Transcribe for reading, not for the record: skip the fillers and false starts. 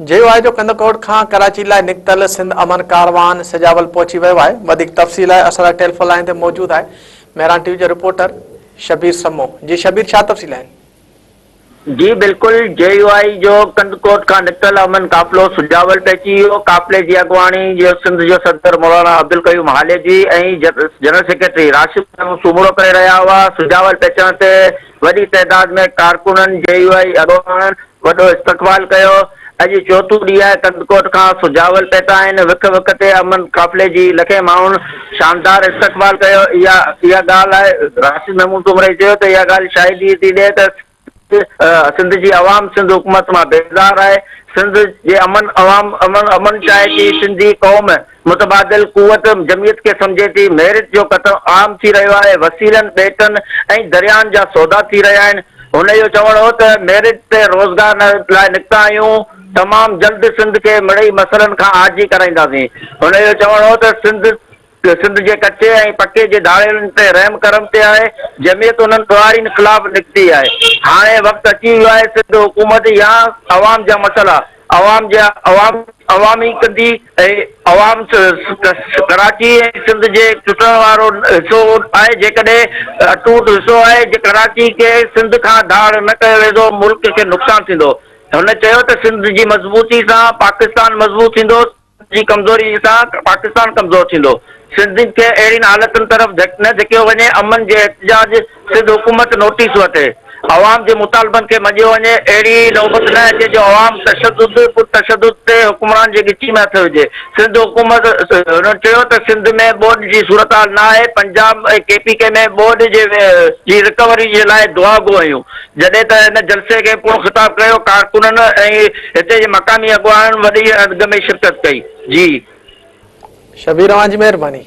जेवाय जो कंदकोट खां कराची लाइ निकतल सिंध अमन कारवान सजावल पहुची वियो आहे। वधीक तफ़सील आहे असां टेलीफोन लाइन ते मौजूद आहे मेहरान टीवी जो रिपोर्टर शबीर समो। जी शबीर, छा तफ़सील आहिनि? जी बिल्कुल, जेयूआई जो कंदकोट खां निकतल अमन काफ़िलो सुजावल पहुची वियो। काफ़िले जी अॻुवाणी जो सिंध जो सदर मौलाना अब्दुल कयूम हाले जी ऐं जनरल सेक्रेटरी राशिद सूमरो करे रहिया हुआ। सुजावल पहुचण ते वॾी तइदाद में कारकुननि जेयूआई अॻुवाणनि वॾो इस्तक़बाल कयो। अॼु चोथों ॾींहुं आहे कंदकोट खां सुजावल पहुता आहिनि। विख विख ते अमन काफ़िले जी लखे माण्हुनि शानदार इस्तक़बाल कयो। इहा ॻाल्हि आहे, राशिद महमूद सूमरे चयो त इहा ॻाल्हि शायदि थी ॾिए त सिंध जी अवाम सिंध हुकूमत मां बेज़ार आहे। सिंध जे अमन चाहे थी। सिंधी क़ौम मुतबादिल कुवत जमियत के समझे थी। मेरिट जो क़तल आम थी रहियो आहे। वसीलनि बेटनि ऐं दरियाहनि जा सौदा थी रहिया आहिनि। हुन जो चवणु हो त मेरिट ते रोज़गार लाइ निकिता आहियूं। तमामु जल्द सिंध खे मिड़ई मसइलनि खां आजी कराईंदासीं। हुन जो चवणु हो त सिंध जे कचे ऐं पके जे दाड़ेलनि ते रहम करम ते आहे। जमियत उन्हनि ॾुआरियुनि ख़िलाफ़ निकिती आहे। हाणे वक़्तु अची वियो आहे सिंध हुकूमत या अवाम जा मसइला अवामी कंदी ऐं अवाम कराची ऐं सिंध जे टुटण वारो हिसो आहे। जेकॾहिं अटूट हिसो आहे, जे कराची खे सिंध खां धाड़ न कयो वेंदो मुल्क खे नुक़सानु थींदो। हुन चयो त सिंध जी मज़बूती सां पाकिस्तान मज़बूत थींदो, जी कमज़ोरी सां पाकिस्तान कमज़ोर थींदो। सिंध खे अहिड़ियुनि हालतुनि तरफ़ न धिकियो वञे। अमन जे एहतजाज सिंध हुकूमत नोटिस वठे। अवाम जे मुतालबनि खे मञियो वञे। अहिड़ी नौबत न अचे जो अवाम तशदुद ते हुक्मरान जे गिची में हथ विझे। सिंध हुकूमत हुन चयो त सिंध में ॿोॾ जी सूरत हाल न आहे। पंजाब ऐं KPK में ॿोॾ जी रिकवरी जे लाइ दुआ घुर आहियूं। जॾहिं त हिन जलसे खे पुण ख़िताब कयो कारकुननि ऐं हिते जे मक़ामी अॻुवाननि वॾी अदद में शिरकत कई। जी शबीर, तव्हांजी महिरबानी।